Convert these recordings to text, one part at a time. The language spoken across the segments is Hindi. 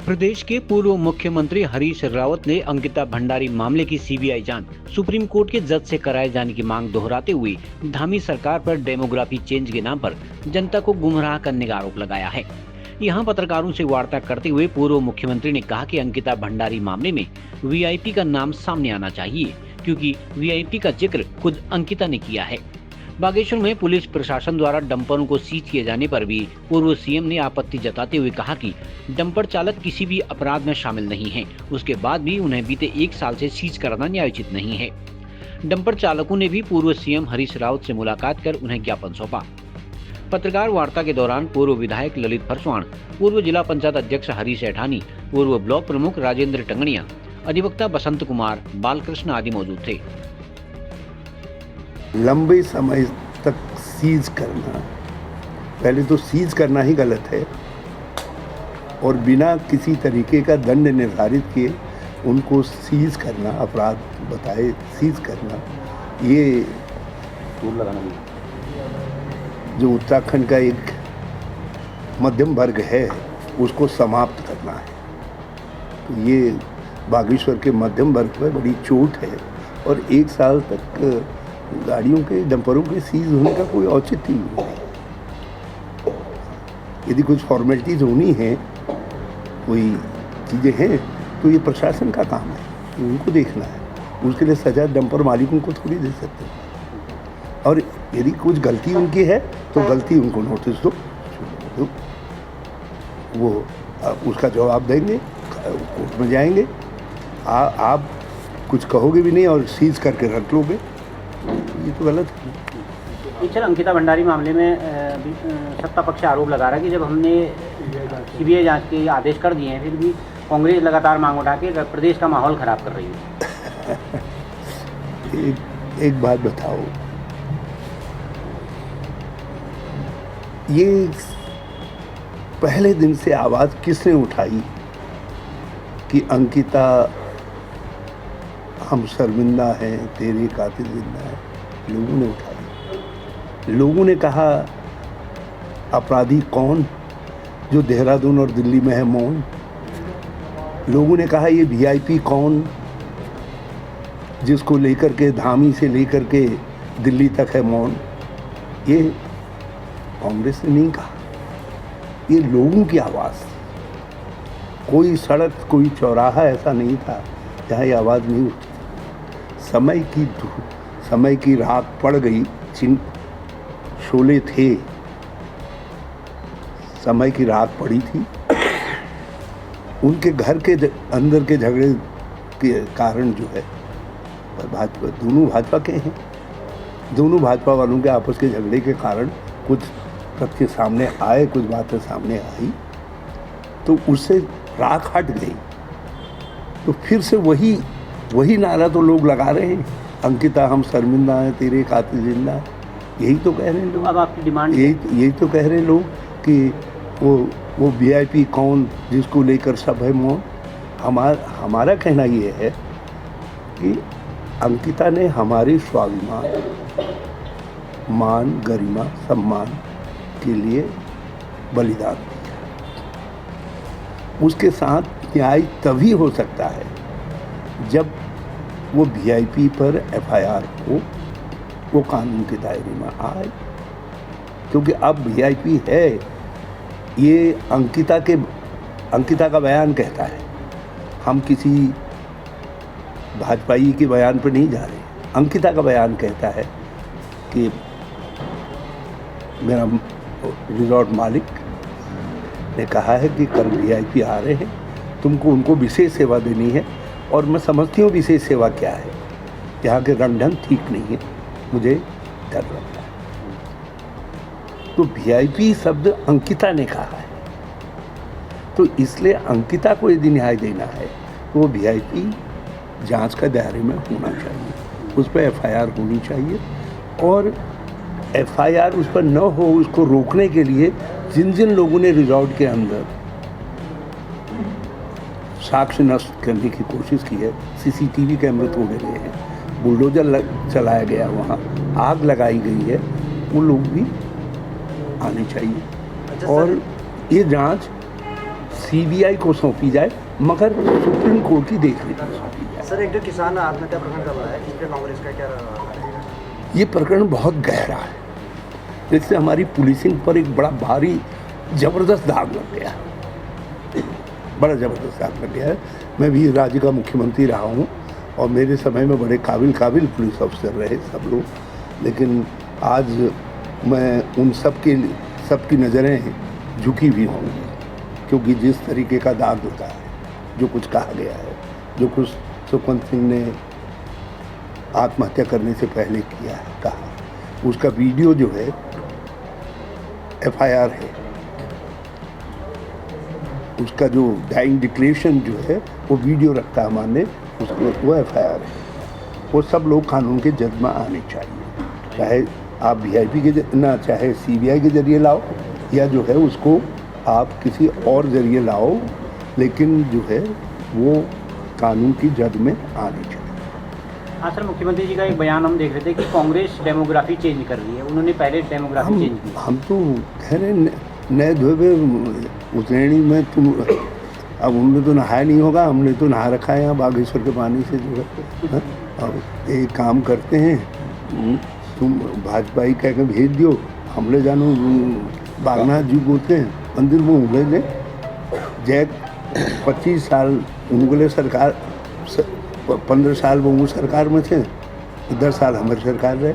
प्रदेश के पूर्व मुख्यमंत्री हरीश रावत ने अंकिता भंडारी मामले की सीबीआई जांच सुप्रीम कोर्ट के जज से कराए जाने की मांग दोहराते हुए धामी सरकार पर डेमोग्राफी चेंज के नाम पर जनता को गुमराह करने का आरोप लगाया है। यहां पत्रकारों से वार्ता करते हुए पूर्व मुख्यमंत्री ने कहा कि अंकिता भंडारी मामले में वीआईपी का नाम सामने आना चाहिए, क्योंकि वीआईपी का जिक्र खुद अंकिता ने किया है। बागेश्वर में पुलिस प्रशासन द्वारा डंपरों को सीज किए जाने पर भी पूर्व सीएम ने आपत्ति जताते हुए कहा कि डंपर चालक किसी भी अपराध में शामिल नहीं हैं, उसके बाद भी उन्हें बीते 1 साल से सीज कराना न्यायोचित नहीं है। डंपर चालकों ने भी पूर्व सीएम हरीश रावत से मुलाकात कर उन्हें ज्ञापन सौंपा। पत्रकार वार्ता के दौरान पूर्व विधायक ललित फरसवाण, पूर्व जिला पंचायत अध्यक्ष हरीश सेठानी, पूर्व ब्लॉक प्रमुख राजेंद्र टंगड़िया, अधिवक्ता बसंत कुमार, बालकृष्ण आदि मौजूद थे। लंबे समय तक सीज करना, पहले तो सीज करना ही गलत है और बिना किसी तरीके का दंड निर्धारित किए उनको सीज करना, अपराध बताए सीज करना, ये जो उत्तराखंड का एक मध्यम वर्ग है उसको समाप्त करना है। तो ये बागेश्वर के मध्यम वर्ग पर बड़ी चोट है और 1 साल तक गाड़ियों के, डंपरों के सीज होने का कोई औचित्य नहीं है। यदि कुछ फॉर्मेलिटीज होनी है, कोई चीज़ें हैं, तो ये प्रशासन का काम है, उनको देखना है। उसके लिए सजा डंपर मालिकों को थोड़ी दे सकते हैं। और यदि कुछ गलती उनकी है तो गलती उनको नोटिस दो, वो उसका जवाब देंगे, कोर्ट में जाएंगे। आप कुछ कहोगे भी नहीं और सीज करके रख लोगे, ये तो गलत है। सर, अंकिता भंडारी मामले में सत्ता पक्ष आरोप लगा रहा है कि जब हमने सीबीआई जांच के आदेश कर दिए हैं, फिर भी कांग्रेस लगातार मांग उठा के प्रदेश का माहौल खराब कर रही है। एक बात बताओ, ये पहले दिन से आवाज़ किसने उठाई कि अंकिता हम शर्मिंदा हैं, तेरे कातिल जिंदा है? लोगों ने उठाई। लोगों ने कहा अपराधी कौन जो देहरादून और दिल्ली में है मौन? लोगों ने कहा ये वीआईपी कौन जिसको लेकर के धामी से लेकर के दिल्ली तक है मौन? ये कांग्रेस ने नहीं कहा, ये लोगों की आवाज़। कोई सड़क, कोई चौराहा ऐसा नहीं था जहाँ ये आवाज़ नहीं उठी। समय की रात पड़ गई, शोले थे, समय की रात पड़ी थी। उनके घर के अंदर के झगड़े के कारण जो है, भाजपा, दोनों भाजपा के हैं, दोनों भाजपा वालों के आपस के झगड़े के कारण कुछ तथ्य सामने आए, कुछ बातें सामने आई, तो उससे राख हट गई। तो फिर से वही नारा तो लोग लगा रहे हैं, अंकिता हम शर्मिंदा हैं, तेरे कातिल जिंदा है। यही तो कह रहे हैं लोग। अब आपकी डिमांड यही तो कह रहे हैं लोग कि वो वीआईपी कौन जिसको लेकर सब है मौन। हमारा कहना ये है कि अंकिता ने हमारे स्वाभिमान, मान, गरिमा, सम्मान के लिए बलिदान दिया। उसके साथ न्याय तभी हो सकता है जब वो वीआईपी पर एफआईआर हो, वो कानून के दायरे में आए, क्योंकि अब वीआईपी है। ये अंकिता का बयान कहता है, हम किसी भाजपाई के बयान पर नहीं जा रहे। अंकिता का बयान कहता है कि मेरा रिजॉर्ट मालिक ने कहा है कि कल वीआईपी आ रहे हैं, तुमको उनको विशेष सेवा देनी है। और मैं समझती हूँ विशेष सेवा क्या है। यहाँ के रंग ढंग ठीक नहीं है, मुझे डर लगता है। तो वीआईपी शब्द अंकिता ने कहा है, तो इसलिए अंकिता को यदि न्याय देना है तो वो वीआईपी जांच का दायरे में होना चाहिए, उस पर एफआईआर होनी चाहिए। और एफआईआर उस पर न हो, उसको रोकने के लिए जिन लोगों ने रिजॉर्ट के अंदर साक्ष्य नष्ट करने की कोशिश की है, सीसीटीवी कैमरे तोड़े गए हैं, बुलडोजर चलाया गया, वहाँ आग लगाई गई है, वो लोग भी आने चाहिए। और ये जांच सीबीआई को सौंपी जाए, मगर सुप्रीम कोर्ट की देखरेख में सौंपी जाए। सर, एक जो किसान आत्महत्या प्रकरण कर रहा है, इस पर कांग्रेस का क्या रहेगा? ये प्रकरण बहुत गहरा है, इससे हमारी पुलिसिंग पर एक बड़ा भारी ज़बरदस्त दाग लग गया है, बड़ा ज़बरदस्त दाग लग गया है। मैं भी राज्य का मुख्यमंत्री रहा हूँ और मेरे समय में बड़े काबिल पुलिस अफसर रहे सब लोग, लेकिन आज मैं उन सबकी नज़रें झुकी हुई होंगी, क्योंकि जिस तरीके का दाग होता है, जो कुछ कहा गया है, जो कुछ सुखवंत सिंह ने आत्महत्या करने से पहले किया है, कहा, उसका वीडियो जो है FIR है, उसका जो डाइंग डिक्लेरेशन जो है वो वीडियो रखता है हमारे, उसको वो FIR है। वो सब लोग कानून के जद में आने चाहिए, चाहे आप VIP के ना, चाहे CBI के जरिए लाओ, या जो है उसको आप किसी और जरिए लाओ, लेकिन जो है वो कानून की जद में आने चाहिए। हाँ सर, मुख्यमंत्री जी का एक बयान हम देख रहे थे कि कांग्रेस डेमोग्राफी चेंज कर रही है, उन्होंने पहले डेमोग्राफी चेंज की। हम तो कह रहे नए धोबे उतरेणी में तुम, अब उनमें तो नहाया नहीं होगा, हमने तो नहा रखा है यहाँ बागेश्वर के पानी से जो है। अब एक काम करते हैं, तुम भाजपा ही कह के भेज दियो, हम ले जानो बागनाथ जी बोलते हैं मंदिर में उगले ले जैक 25 साल उनगले सरकार 15 साल वो सरकार में थे, 10 साल हमारी सरकार रहे,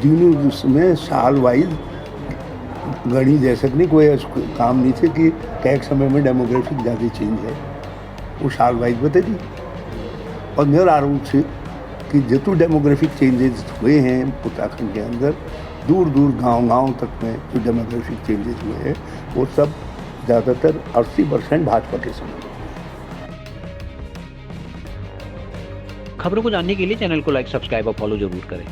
दोनों उसमें साल वाइज गणी दे सकनी कोई काम नहीं थे कि कैक समय में डेमोग्राफिक ज़्यादा चेंज है, वो साल वाइज बता दी। और मेरा आरोप से कि जितने डेमोग्राफिक चेंजेस हुए हैं उत्तराखंड के अंदर, दूर दूर गांव तक में जो डेमोग्राफिक चेंजेस हुए हैं, वो सब ज़्यादातर 80% भाजपा के समय। खबरों को जानने के लिए चैनल को लाइक, सब्सक्राइब और फॉलो जरूर करें।